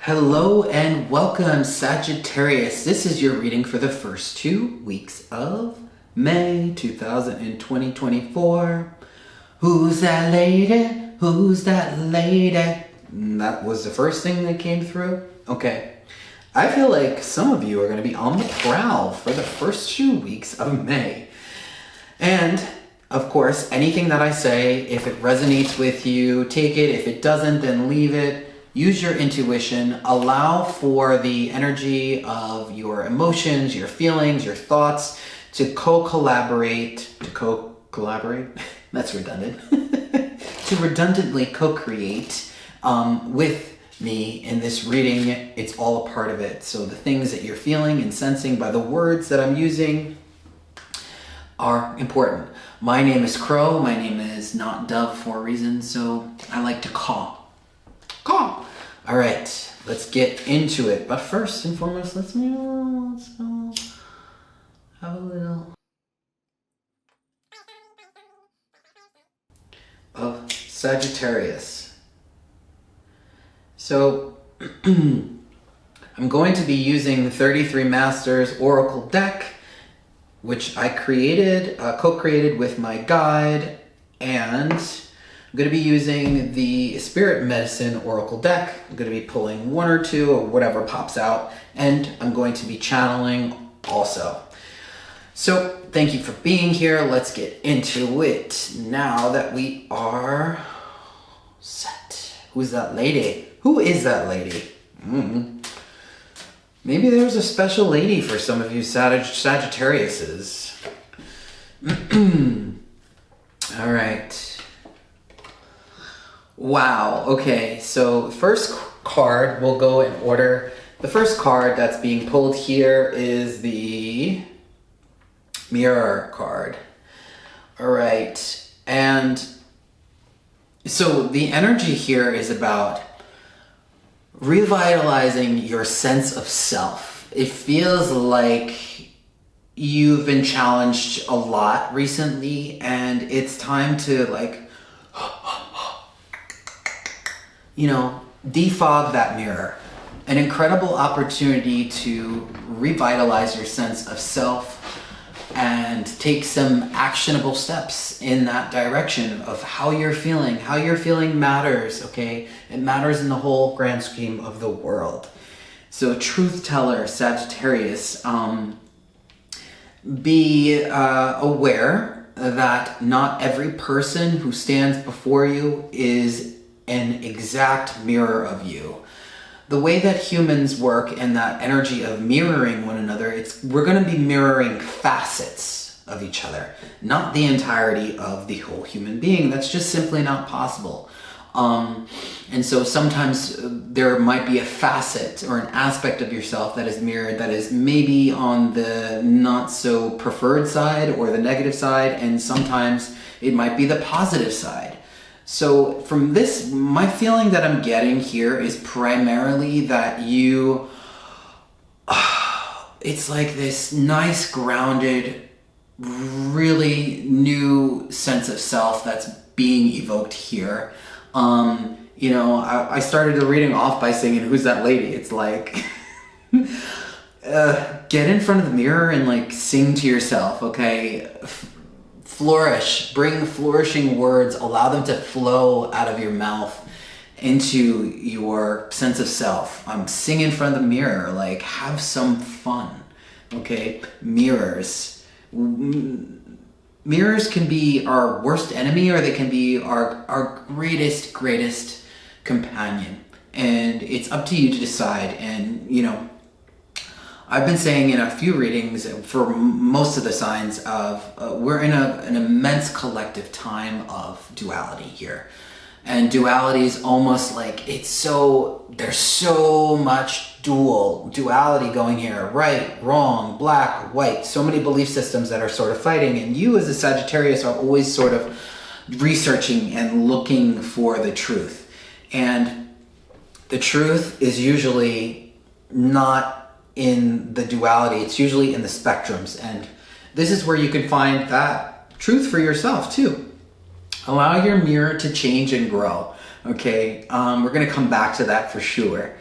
Hello and welcome, Sagittarius. This is your reading for the first 2 weeks of May 2024. Who's that lady? Who's that lady? That was the first thing that came through. Okay. I feel like some of you are going to be on the prowl for the first 2 weeks of May. And, of course, anything that I say, if it resonates with you, take it. If it doesn't, then leave it. Use your intuition, allow for the energy of your emotions, your feelings, your thoughts to co-collaborate, that's redundant, to redundantly co-create with me in this reading. It's all a part of it. So the things that you're feeling and sensing by the words that I'm using are important. My name is Crow, my name is not Dove for a reason, so I like to caw. Caw. All right, let's get into it. But first and foremost, let's go have a little of Sagittarius. So I'm going to be using the 33 Masters Oracle deck, which I created, co-created with my guide, and I'm going to be using the Spirit Medicine Oracle deck. I'm going to be pulling one or two or whatever pops out, and I'm going to be channeling also. So thank you for being here. Let's get into it now that we are set. Who's that lady? Who is that lady? Maybe there's a special lady for some of you Sagittariuses. All right. Wow, okay, so first card, we'll go in order. The first card that's being pulled here is the Mirror card. All right, and so the energy here is about revitalizing your sense of self. It feels like you've been challenged a lot recently, and it's time to defog that mirror. An incredible opportunity to revitalize your sense of self and take some actionable steps in that direction of how you're feeling. How you're feeling matters, okay? It matters in the whole grand scheme of the world. So truth teller, Sagittarius, be aware that not every person who stands before you is an exact mirror of you. The way that humans work and that energy of mirroring one another, we're going to be mirroring facets of each other, not the entirety of the whole human being. That's just simply not possible. And so sometimes there might be a facet or an aspect of yourself that is mirrored that is maybe on the not so preferred side or the negative side, and sometimes it might be the positive side. So from this, my feeling that I'm getting here is primarily that it's like this nice, grounded, really new sense of self that's being evoked here. I started the reading off by singing, "Who's that lady?" It's like, get in front of the mirror and sing to yourself, okay? Flourish, bring flourishing words, allow them to flow out of your mouth into your sense of self. Sing in front of the mirror, have some fun, okay? Mirrors can be our worst enemy, or they can be our greatest companion. And it's up to you to decide. And, I've been saying in a few readings for most of the signs of we're in an immense collective time of duality here. And duality is almost like there's so much duality going here. Right, wrong, black, white, so many belief systems that are sort of fighting. And you as a Sagittarius are always sort of researching and looking for the truth. And the truth is usually not in the duality, it's usually in the spectrums, and this is where you can find that truth for yourself too. Allow your mirror to change and grow, okay? We're gonna come back to that for sure.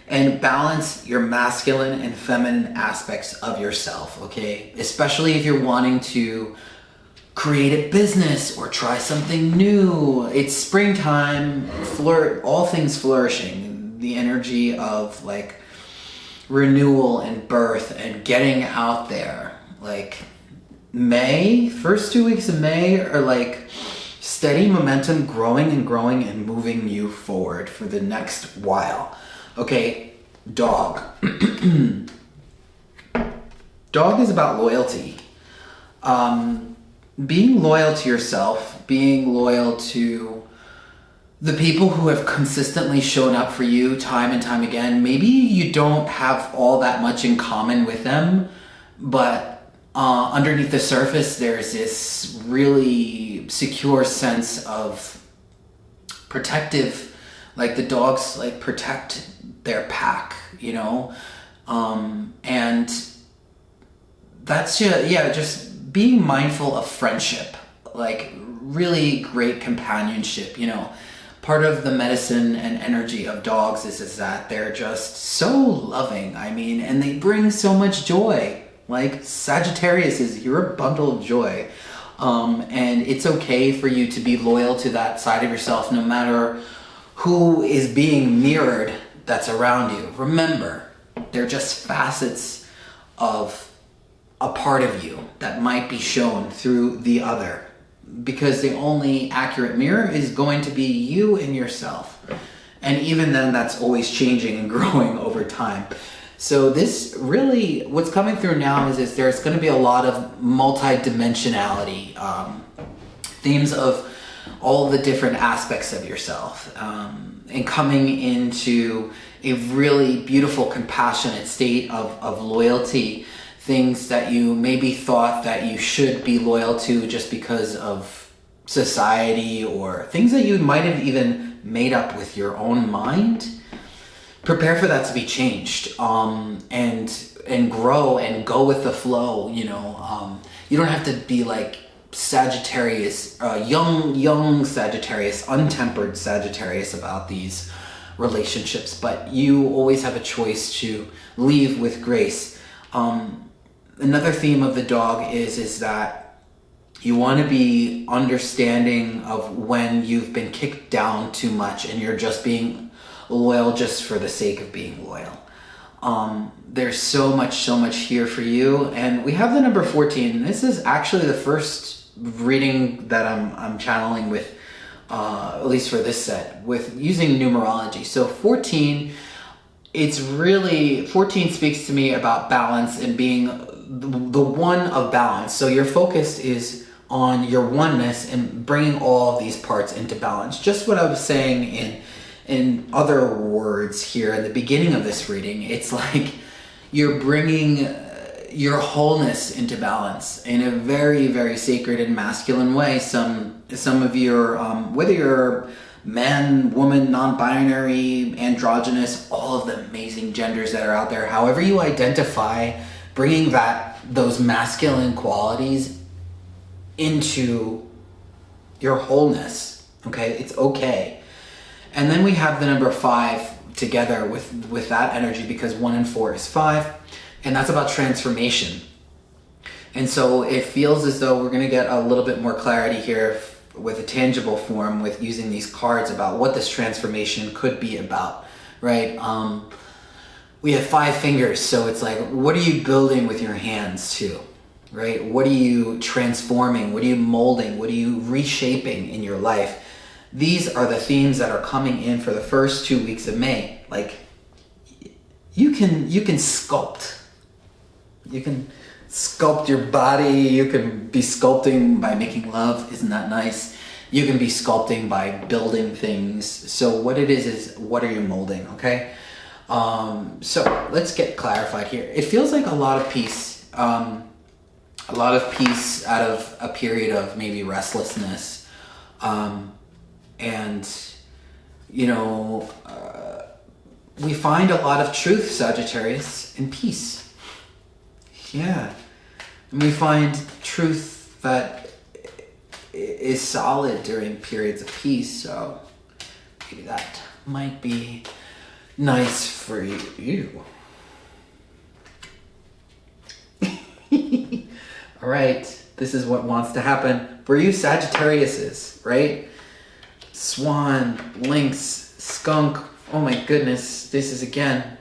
and balance your masculine and feminine aspects of yourself, okay? Especially if you're wanting to create a business or try something new. It's springtime, all things flourishing, the energy of like renewal and birth and getting out there. Like May, first 2 weeks of May are like steady momentum, growing and moving you forward for the next while. Okay, dog. Dog is about loyalty. Being loyal to yourself, being loyal to the people who have consistently shown up for you time and time again. Maybe you don't have all that much in common with them, but underneath the surface, there's this really secure sense of protective, like the dogs like protect their pack, you know? And that's just being mindful of friendship, like really great companionship, you know. Part of the medicine and energy of dogs is that they're just so loving, I mean, and they bring so much joy. Like Sagittarius you're a bundle of joy. And it's okay for you to be loyal to that side of yourself no matter who is being mirrored that's around you. Remember, they're just facets of a part of you that might be shown through the other, because the only accurate mirror is going to be you and yourself. And even then, that's always changing and growing over time. So this really, what's coming through now is there's going to be a lot of multi-dimensionality, themes of all the different aspects of yourself, and coming into a really beautiful, compassionate state of loyalty, things that you maybe thought that you should be loyal to just because of society, or things that you might have even made up with your own mind. Prepare for that to be changed, and grow and go with the flow, you know. You don't have to be like Sagittarius, young Sagittarius, untempered Sagittarius about these relationships, but you always have a choice to leave with grace. Another theme of the dog is that you want to be understanding of when you've been kicked down too much and you're just being loyal just for the sake of being loyal. There's so much here for you. And we have the number 14. This is actually the first reading that I'm channeling with, at least for this set, with using numerology. So 14, 14 speaks to me about balance and being the one of balance. So your focus is on your oneness and bringing all of these parts into balance. Just what I was saying in other words here at the beginning of this reading. It's like you're bringing your wholeness into balance in a very, very sacred and masculine way. Some of your, whether you're man, woman, non-binary, androgynous, all of the amazing genders that are out there, however you identify, bringing those masculine qualities into your wholeness, okay? It's okay. And then we have the number 5 together with that energy, because 1 and 4 is 5, and that's about transformation. And so it feels as though we're going to get a little bit more clarity here with a tangible form with using these cards about what this transformation could be about, right? We have 5 fingers, so it's like, what are you building with your hands too, right? What are you transforming? What are you molding? What are you reshaping in your life? These are the themes that are coming in for the first 2 weeks of May. Like, you can sculpt. You can sculpt your body. You can be sculpting by making love. Isn't that nice? You can be sculpting by building things. So what it is what are you molding, okay? So let's get clarified here. It feels like a lot of peace. A lot of peace out of a period of maybe restlessness. And, you know, we find a lot of truth, Sagittarius, in peace. Yeah. And we find truth that is solid during periods of peace. So maybe that might be Nice for you. All right, this is what wants to happen for you Sagittariuses, right? Swan, lynx, skunk. Oh my goodness, this is again.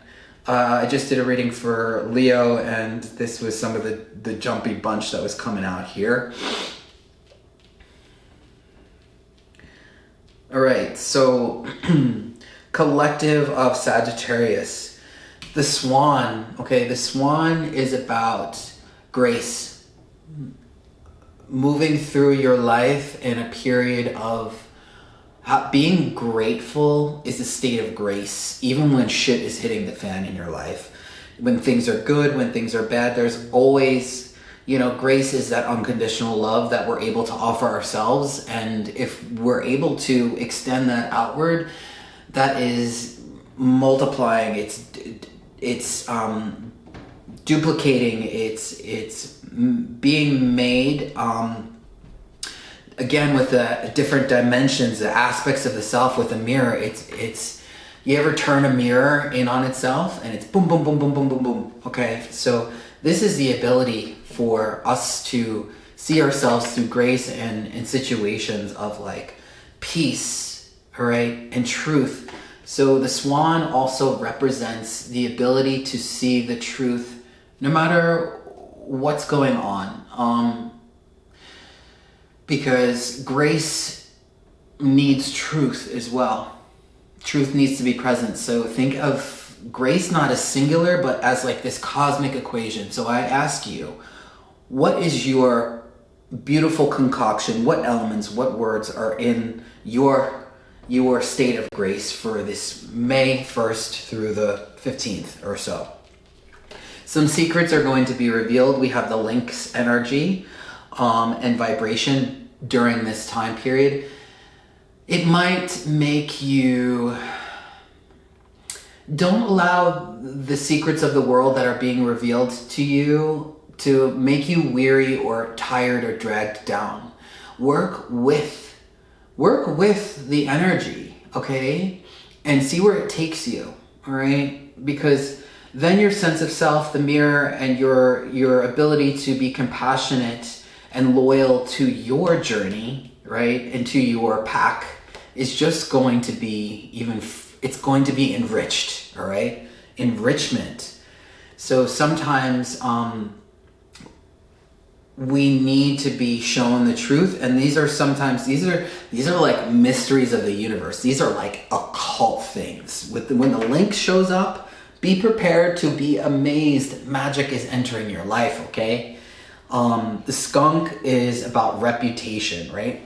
I just did a reading for Leo, and this was some of the jumpy bunch that was coming out here. All right, so collective of Sagittarius. The swan, okay, the swan is about grace. Moving through your life in a period of being grateful is a state of grace, even when shit is hitting the fan in your life. When things are good, when things are bad, there's always, grace is that unconditional love that we're able to offer ourselves. And if we're able to extend that outward, that is multiplying, it's duplicating, it's being made, again, with the different dimensions, the aspects of the self with a mirror. It's you ever turn a mirror in on itself and it's boom, boom, boom, boom, boom, boom, boom. Okay, so this is the ability for us to see ourselves through grace and in situations of like peace, all right, and truth. So the swan also represents the ability to see the truth no matter what's going on. Because grace needs truth as well. Truth needs to be present. So think of grace not as singular, but as like this cosmic equation. So I ask you, what is your beautiful concoction? What elements, what words are in your state of grace for this May 1st through the 15th or so? Some secrets are going to be revealed. We have the lynx energy and vibration during this time period. It might make you... Don't allow the secrets of the world that are being revealed to you to make you weary or tired or dragged down. Work with the energy, okay? And see where it takes you, all right? Because then your sense of self, the mirror, and your ability to be compassionate and loyal to your journey, right, and to your pack is just going to be it's going to be enriched, all right? Enrichment. So sometimes we need to be shown the truth, and these are like mysteries of the universe. These are like occult things. When the link shows up, be prepared to be amazed. Magic is entering your life, okay? The skunk is about reputation, right?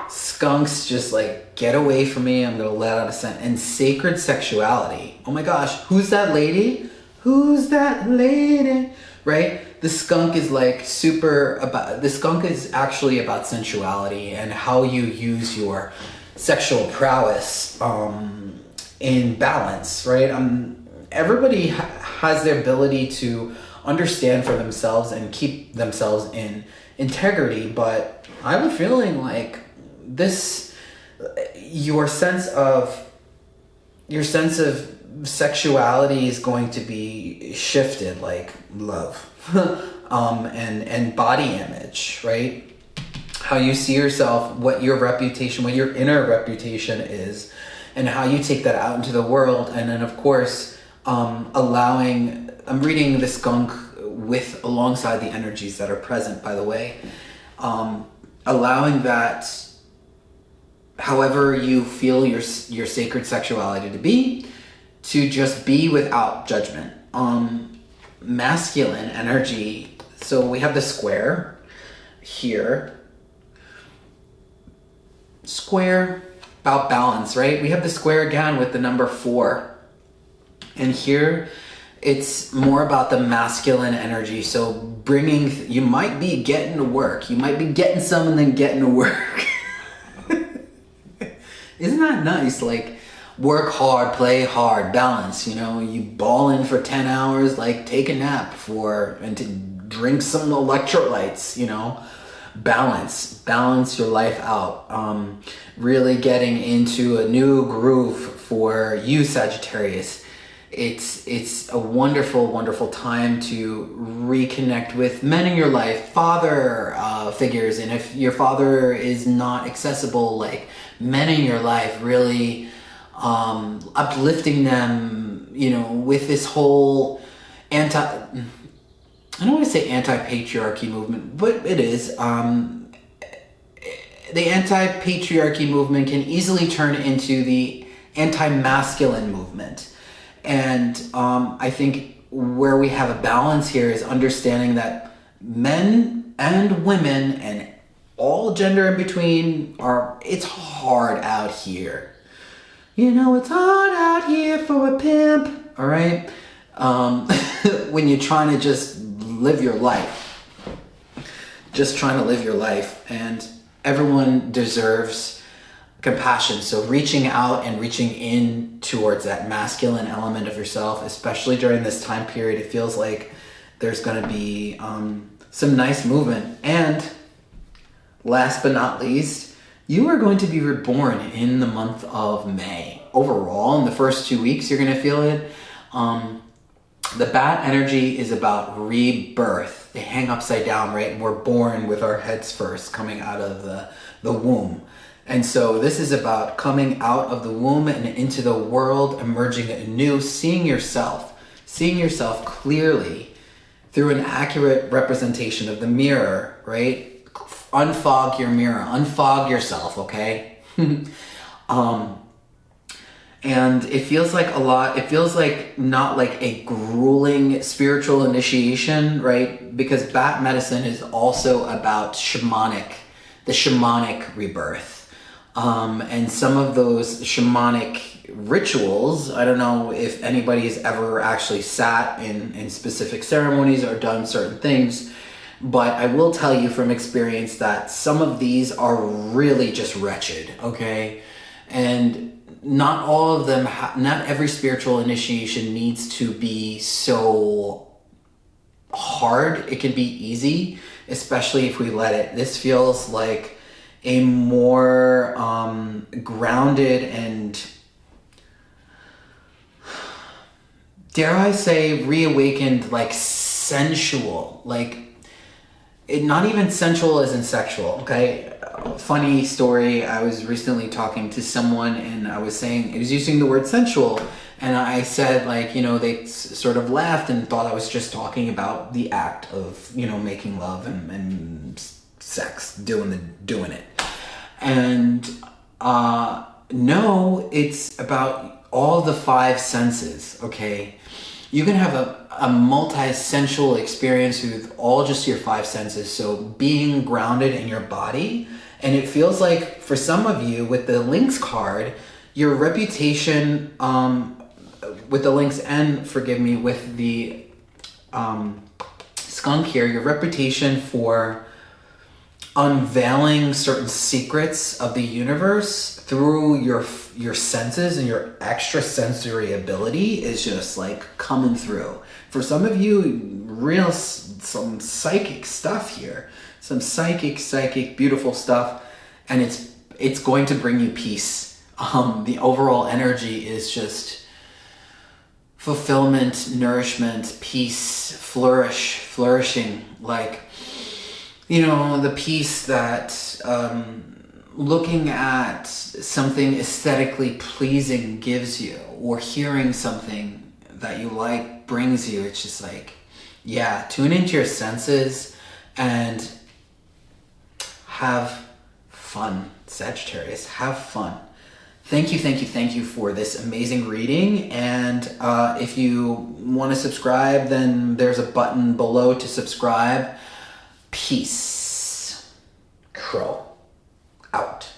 Skunks just like, get away from me, I'm gonna let out a scent. And sacred sexuality. Oh my gosh, who's that lady? Who's that lady? Right? The skunk is like the skunk is actually about sensuality and how you use your sexual prowess in balance, right? Everybody has the ability to understand for themselves and keep themselves in integrity, but I have a feeling like your sense of sexuality is going to be shifted, like love and body image, right? How you see yourself, what your reputation, what your inner reputation is, and how you take that out into the world. And then of course I'm reading the skunk alongside the energies that are present, by the way, allowing that however you feel your sacred sexuality to just be without judgment. Masculine energy. So we have the square here. Square, about balance, right? We have the square again with the number 4. And here it's more about the masculine energy. So you might be getting to work. You might be getting some and then getting to work. Isn't that nice? Like, work hard, play hard, balance, you ball in for 10 hours, like take a nap and to drink some electrolytes, balance your life out. Really getting into a new groove for you, Sagittarius. It's a wonderful time to reconnect with men in your life, father figures, and if your father is not accessible, like men in your life, really uplifting them, with this whole I don't want to say anti-patriarchy movement, but it is. The anti-patriarchy movement can easily turn into the anti-masculine movement. And I think where we have a balance here is understanding that men and women and all gender in between it's hard out here. It's hard out here for a pimp, all right? When you're trying to just live your life. Just trying to live your life. And everyone deserves compassion. So reaching out and reaching in towards that masculine element of yourself, especially during this time period, it feels like there's going to be some nice movement. And last but not least, you are going to be reborn in the month of May. Overall, in the first 2 weeks, you're going to feel it. The bat energy is about rebirth. They hang upside down, right? And we're born with our heads first, coming out of the womb. And so this is about coming out of the womb and into the world, emerging anew, seeing yourself clearly through an accurate representation of the mirror, right? Unfog your mirror, unfog yourself, okay? And it feels like not like a grueling spiritual initiation, right? Because bat medicine is also about the shamanic rebirth. And some of those shamanic rituals, I don't know if anybody's ever actually sat in specific ceremonies or done certain things, but I will tell you from experience that some of these are really just wretched, okay? And not all of them, not every spiritual initiation needs to be so hard. It can be easy, especially if we let it. This feels like a more grounded and, dare I say, reawakened, like sensual, like not even sensual as in sexual, okay? Funny story, I was recently talking to someone and I was using the word sensual, and I said, like, they sort of laughed and thought I was just talking about the act of, making love and sex, doing it. And no, it's about all the five senses, okay? You can have a multi-sensual experience with all just your five senses. So being grounded in your body. And it feels like for some of you with the Lynx card, your reputation with the Lynx and, forgive me, with the skunk here, your reputation for unveiling certain secrets of the universe through your senses and your extrasensory ability is just like coming through. For some of you, some psychic stuff here. Some psychic, beautiful stuff, and it's going to bring you peace. The overall energy is just fulfillment, nourishment, peace, flourishing. Like, the peace that looking at something aesthetically pleasing gives you, or hearing something that you like brings you. It's just like, yeah, tune into your senses and have fun, Sagittarius. Have fun. Thank you for this amazing reading. And if you want to subscribe, then there's a button below to subscribe. Peace. Crow. Out.